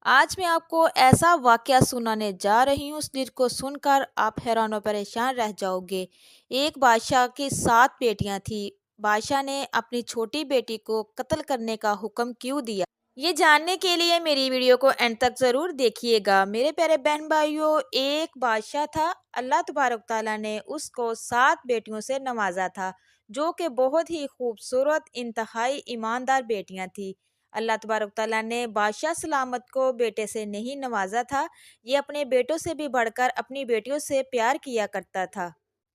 आज मैं आपको ऐसा वाकया सुनाने जा रही हूँ, जिसको सुनकर आप हैरान और परेशान रह जाओगे। एक बादशाह की 7 बेटियां थी। बादशाह ने अपनी छोटी बेटी को कत्ल करने का हुक्म क्यों दिया? ये जानने के लिए मेरी वीडियो को एंड तक ज़रूर देखिएगा। मेरे प्यारे बहन भाइयों, एक बादशाह था। अल्लाह तबारक ताला ने उसको 7 बेटियों से नवाजा था, जो कि बहुत ही खूबसूरत, इंतहाई ईमानदार बेटियां थी। अल्लाह तबारक ताला ने बादशाह सलामत को बेटे से नहीं नवाजा था। ये अपने बेटों से भी बढ़कर अपनी बेटियों से प्यार किया करता था।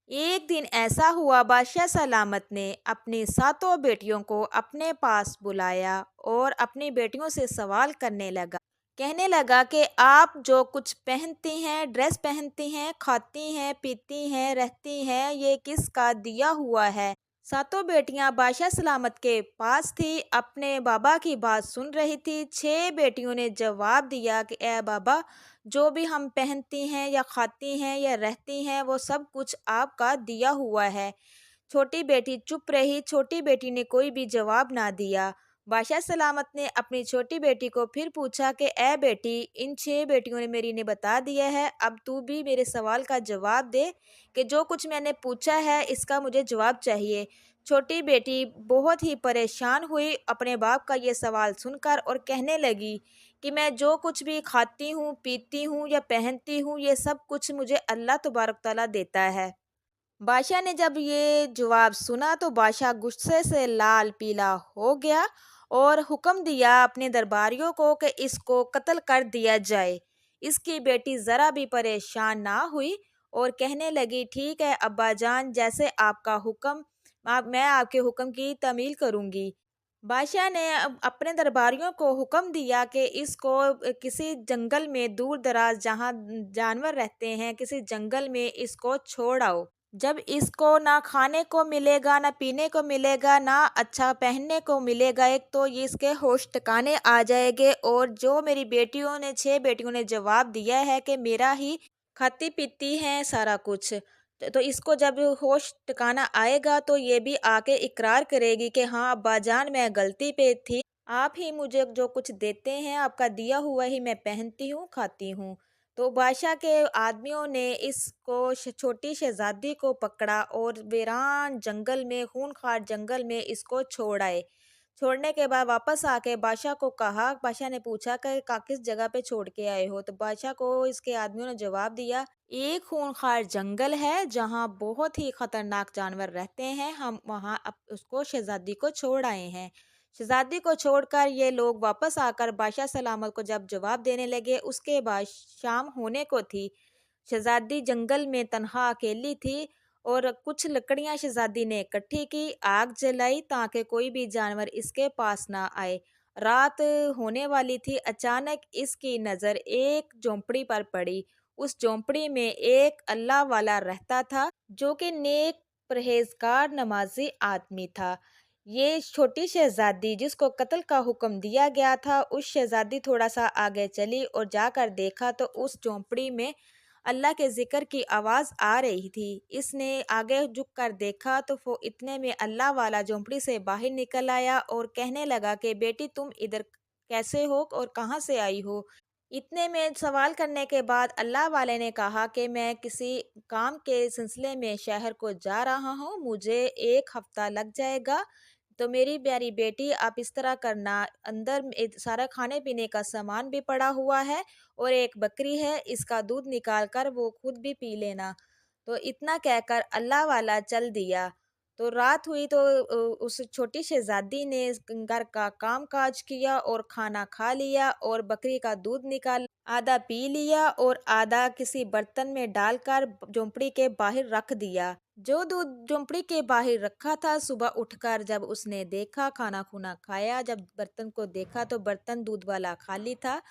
एक दिन ऐसा हुआ, बादशाह सलामत ने अपनी सातों बेटियों को अपने पास बुलाया और अपनी बेटियों से सवाल करने लगा। कहने लगा कि आप जो कुछ पहनती हैं, ड्रेस पहनती हैं, खाती हैं, पीती हैं, रहती हैं, ये किसका दिया हुआ है? सातों बेटियां बादशाह सलामत के पास थी, अपने बाबा की बात सुन रही थी। 6 बेटियों ने जवाब दिया कि ए बाबा, जो भी हम पहनती हैं या खाती हैं या रहती हैं, वो सब कुछ आपका दिया हुआ है। छोटी बेटी चुप रही। छोटी बेटी ने कोई भी जवाब ना दिया। बादशाह सलामत ने अपनी छोटी बेटी को फिर पूछा कि ए बेटी, इन 6 बेटियों ने मेरी ने बता दिया है, अब तू भी मेरे सवाल का जवाब दे कि जो कुछ मैंने पूछा है इसका मुझे जवाब चाहिए। छोटी बेटी बहुत ही परेशान हुई अपने बाप का ये सवाल सुनकर और कहने लगी कि मैं जो कुछ भी खाती हूँ, पीती हूँ या पहनती हूँ, ये सब कुछ मुझे अल्लाह तबारक ताला देता है। बादशाह ने जब ये जवाब सुना तो बादशाह गुस्से से लाल पीला हो गया और हुक्म दिया अपने दरबारियों को कि इसको कत्ल कर दिया जाए। इसकी बेटी ज़रा भी परेशान ना हुई और कहने लगी, ठीक है अब्बा जान, जैसे आपका हुक्म, मैं आपके हुक्म की तामील करूँगी। बादशाह ने अब अपने दरबारियों को हुक्म दिया कि इसको किसी जंगल में, दूर दराज जहाँ जानवर रहते हैं, किसी जंगल में इसको छोड़ आओ। जब इसको ना खाने को मिलेगा, ना पीने को मिलेगा, ना अच्छा पहनने को मिलेगा, एक तो ये इसके होश ठिकाने आ जाएंगे। और जो मेरी बेटियों ने, 6 बेटियों ने जवाब दिया है कि मेरा ही खाती पीती हैं सारा कुछ, तो इसको जब होश ठिकाना आएगा तो ये भी आके इकरार करेगी कि हाँ अब्बा जान, मैं गलती पे थी। आप ही मुझे जो कुछ देते हैं, आपका दिया हुआ ही मैं पहनती हूँ, खाती हूँ। तो बादशाह के आदमियों ने इसको, छोटी शहजादी को पकड़ा और वीरान जंगल में, खूंखार जंगल में इसको छोड़ आए। छोड़ने के बाद वापस आके बादशाह को कहा, बादशाह ने पूछा कि किस जगह पे छोड़ के आए हो? तो बादशाह को इसके आदमियों ने जवाब दिया, एक खूंखार जंगल है जहाँ बहुत ही खतरनाक जानवर रहते हैं, हम वहाँ अब उसको, शहजादी को छोड़ आए हैं। शहजादी को छोड़कर ये लोग वापस आकर बादशाह सलामत को जब जवाब देने लगे, उसके बाद शाम होने को थी। शहजादी जंगल में तन्हा अकेली थी और कुछ लकड़ियां शहजादी ने इकट्ठी की, आग जलाई ताकि कोई भी जानवर इसके पास ना आए। रात होने वाली थी, अचानक इसकी नज़र एक झोंपड़ी पर पड़ी। उस झोंपड़ी में एक अल्लाह वाला रहता था, जो कि नेक, परहेजगार, नमाजी आदमी था। ये छोटी शहजादी जिसको कत्ल का हुक्म दिया गया था, उस शहजादी थोड़ा सा आगे चली और जाकर देखा तो उस झोंपड़ी में अल्लाह के ज़िक्र की आवाज़ आ रही थी। इसने आगे झुक कर देखा तो वो इतने में अल्लाह वाला झोंपड़ी से बाहर निकल आया और कहने लगा कि बेटी, तुम इधर कैसे हो और कहाँ से आई हो? इतने में सवाल करने के बाद अल्लाह वाले ने कहा कि मैं किसी काम के सिलसिले में शहर को जा रहा हूँ, मुझे 1 हफ्ता लग जाएगा। तो मेरी प्यारी बेटी, आप इस तरह करना, अंदर सारा खाने पीने का सामान भी पड़ा हुआ है और एक बकरी है, इसका दूध निकाल कर वो खुद भी पी लेना। तो इतना कहकर अल्लाह वाला चल दिया। तो रात हुई तो उस छोटी शहजादी ने घर का काम काज किया और खाना खा लिया और बकरी का दूध निकाल आधा पी लिया और आधा किसी बर्तन में डालकर झोंपड़ी के बाहर रख दिया। जो दूध झोंपड़ी के बाहर रखा था, सुबह उठकर जब उसने देखा, खाना खुना खाया, जब बर्तन को देखा तो बर्तन दूध वाला खाली था।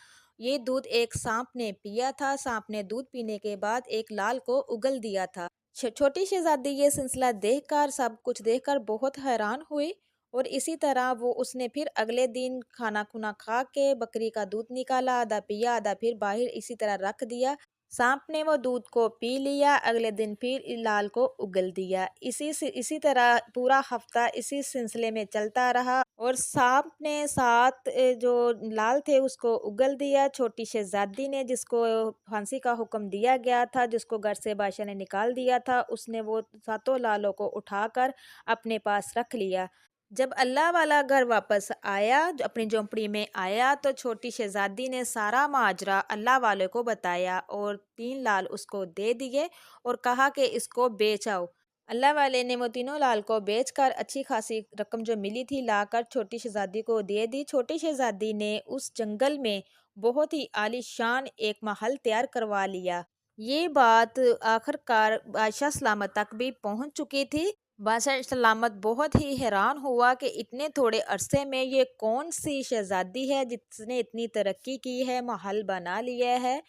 ये दूध एक सांप ने पिया था। सांप ने दूध पीने के बाद एक लाल को उगल दिया था। छोटी शहजादी ये सिलसिला देखकर, सब कुछ देखकर बहुत हैरान हुई और इसी तरह वो उसने फिर अगले दिन खाना खुना खा के बकरी का दूध निकाला, आधा पिया, आधा फिर बाहर इसी तरह रख दिया। सांप ने वो दूध को पी लिया, अगले दिन फिर लाल को उगल दिया। इसी तरह पूरा हफ्ता इसी सिलसिले में चलता रहा और सांप ने 7 जो लाल थे उसको उगल दिया। छोटी शहज़ादी ने, जिसको फांसी का हुक्म दिया गया था, जिसको घर से बादशाह ने निकाल दिया था, उसने वो सातों लालों को उठाकर अपने पास रख लिया। जब अल्लाह वाला घर वापस आया, अपनी झोंपड़ी में आया, तो छोटी शहज़ादी ने सारा माजरा अल्लाह वाले को बताया और 3 लाल उसको दे दिए और कहा कि इसको बेच आओ। अल्लाह वाले ने वो तीनों लाल को बेचकर अच्छी खासी रकम जो मिली थी लाकर छोटी शहजादी को दे दी। छोटी शहजादी ने उस जंगल में बहुत ही आलीशान एक महल तैयार करवा लिया। ये बात आखिरकार बादशाह सलामत तक भी पहुंच चुकी थी। बादशाह सलामत बहुत ही हैरान हुआ कि इतने थोड़े अरसे में ये कौन सी शहजादी है जिसने इतनी तरक्की की है, महल बना लिया है।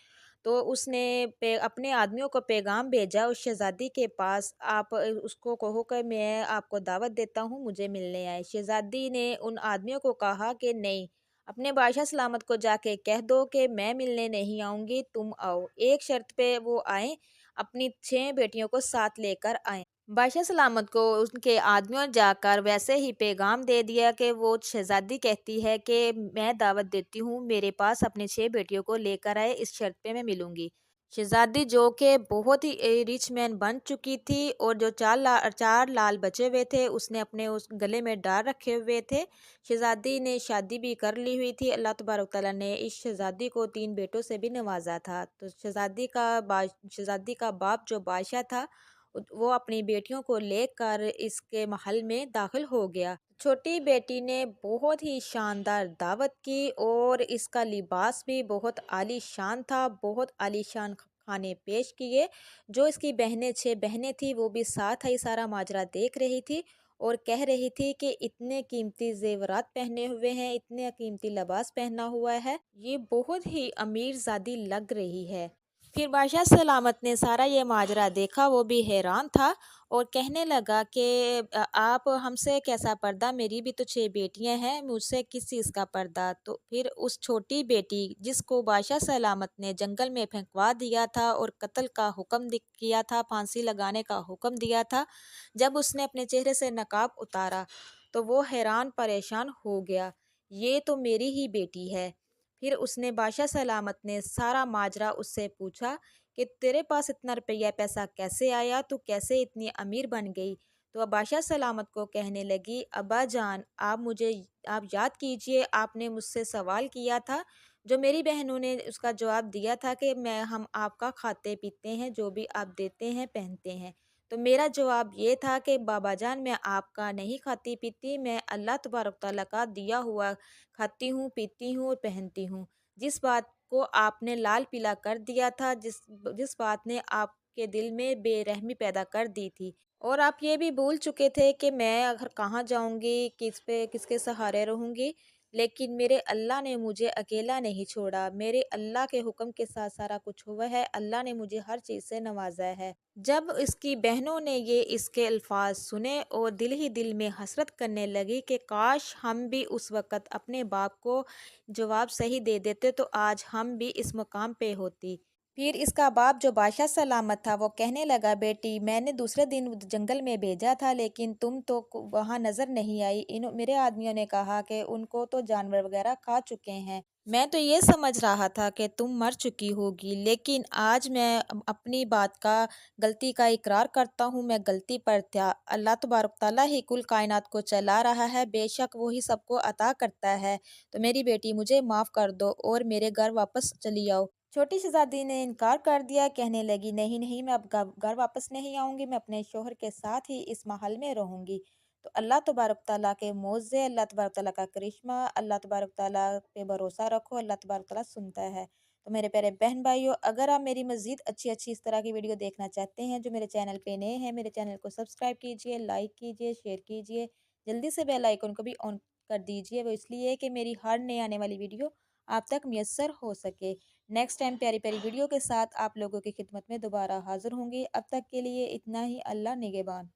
तो उसने अपने आदमियों को पैगाम भेजा उस शहज़ादी के पास, आप उसको कहो कि मैं आपको दावत देता हूँ, मुझे मिलने आए। शहज़ादी ने उन आदमियों को कहा कि नहीं, अपने बादशाह सलामत को जाके कह दो कि मैं मिलने नहीं आऊँगी, तुम आओ। एक शर्त पे वो आए, अपनी 6 बेटियों को साथ लेकर आए। बादशाह सलामत को उनके आदमियों ने जाकर वैसे ही पैगाम दे दिया कि वो शहज़ादी कहती है कि मैं दावत देती हूँ, मेरे पास अपनी 6 बेटियों को लेकर आए, इस शर्त पे मैं मिलूँगी। शहज़ादी जो कि बहुत ही रिच मैन बन चुकी थी और जो 4 लाल बचे हुए थे उसने अपने उस गले में डाल रखे हुए थे। शहज़ादी ने शादी भी कर ली हुई थी। अल्लाह तबारक तआला ने इस शहज़ादी को 3 बेटों से भी नवाजा था। तो शहज़ादी का बाप जो बादशाह था, वो अपनी बेटियों को लेकर इसके महल में दाखिल हो गया। छोटी बेटी ने बहुत ही शानदार दावत की और इसका लिबास भी बहुत आलीशान था, बहुत आलीशान खाने पेश किए। जो इसकी बहनें 6 बहनें थी वो भी साथ ही सारा माजरा देख रही थी और कह रही थी कि इतने कीमती जेवरात पहने हुए हैं, इतने कीमती लिबास पहना हुआ है, ये बहुत ही अमीर ज़ादी लग रही है। फिर बादशाह सलामत ने सारा ये माजरा देखा, वो भी हैरान था और कहने लगा कि आप हमसे कैसा पर्दा, मेरी भी तो 6 बेटियां हैं, मुझसे किस चीज़ का पर्दा। तो फिर उस छोटी बेटी जिसको बादशाह सलामत ने जंगल में फेंकवा दिया था और कत्ल का हुक्म किया था, फांसी लगाने का हुक्म दिया था, जब उसने अपने चेहरे से नकाब उतारा तो वो हैरान परेशान हो गया, ये तो मेरी ही बेटी है। फिर उसने बादशाह सलामत ने सारा माजरा उससे पूछा कि तेरे पास इतना रुपया पैसा कैसे आया, तू कैसे इतनी अमीर बन गई। तो अब बादशाह सलामत को कहने लगी, अब्बा जान, आप याद कीजिए, आपने मुझसे सवाल किया था, जो मेरी बहनों ने उसका जवाब दिया था कि मैं हम आपका खाते पीते हैं, जो भी आप देते हैं पहनते हैं। तो मेरा जवाब ये था कि बाबा जान, मैं आपका नहीं खाती पीती, मैं अल्लाह तबारक तआला का दिया हुआ खाती हूँ, पीती हूँ और पहनती हूँ। जिस बात को आपने लाल पीला कर दिया था, जिस जिस बात ने आपके दिल में बेरहमी पैदा कर दी थी, और आप ये भी भूल चुके थे कि मैं अगर कहाँ जाऊँगी, किसके सहारे रहूँगी, लेकिन मेरे अल्लाह ने मुझे अकेला नहीं छोड़ा। मेरे अल्लाह के हुक्म के साथ सारा कुछ हुआ है। अल्लाह ने मुझे हर चीज़ से नवाजा है। जब इसकी बहनों ने ये इसके अल्फाज सुने और दिल ही दिल में हसरत करने लगी कि काश हम भी उस वक़्त अपने बाप को जवाब सही दे देते तो आज हम भी इस मुकाम पे होती। फिर इसका बाप जो बादशाह सलामत था वो कहने लगा, बेटी, मैंने दूसरे दिन जंगल में भेजा था लेकिन तुम तो वहाँ नज़र नहीं आई। इन मेरे आदमियों ने कहा कि उनको तो जानवर वगैरह खा चुके हैं। मैं तो ये समझ रहा था कि तुम मर चुकी होगी, लेकिन आज मैं अपनी बात का गलती का इकरार करता हूँ, मैं गलती पर था। अल्लाह तबारक तआला ही कुल कायनात को चला रहा है, बेशक वो ही सबको अता करता है। तो मेरी बेटी, मुझे माफ़ कर दो और मेरे घर वापस चली आओ। छोटी शहज़ादी ने इनकार कर दिया, कहने लगी, नहीं नहीं, मैं अब घर वापस नहीं आऊँगी, मैं अपने शौहर के साथ ही इस महल में रहूँगी। तो अल्लाह तबारक तआला के मोज़े, अल्लाह तबारक तआला का करिश्मा, अल्लाह तबारक तआला पे भरोसा रखो, अल्लाह तबारक तआला सुनता है। तो मेरे प्यारे बहन भाइयों, अगर आप मेरी मज़ीद अच्छी-अच्छी इस तरह की वीडियो देखना चाहते हैं, जो मेरे चैनल पे नए हैं, मेरे चैनल को सब्सक्राइब कीजिए, लाइक कीजिए, शेयर कीजिए। जल्दी से बेल आइकन को भी ऑन कर दीजिए, वो इसलिए कि मेरी हर नई आने वाली वीडियो आप तक मुयस्सर हो सके। नेक्स्ट टाइम प्यारी प्यारी वीडियो के साथ आप लोगों की खिदमत में दोबारा हाज़िर होंगी। अब तक के लिए इतना ही। अल्लाह निगहबान।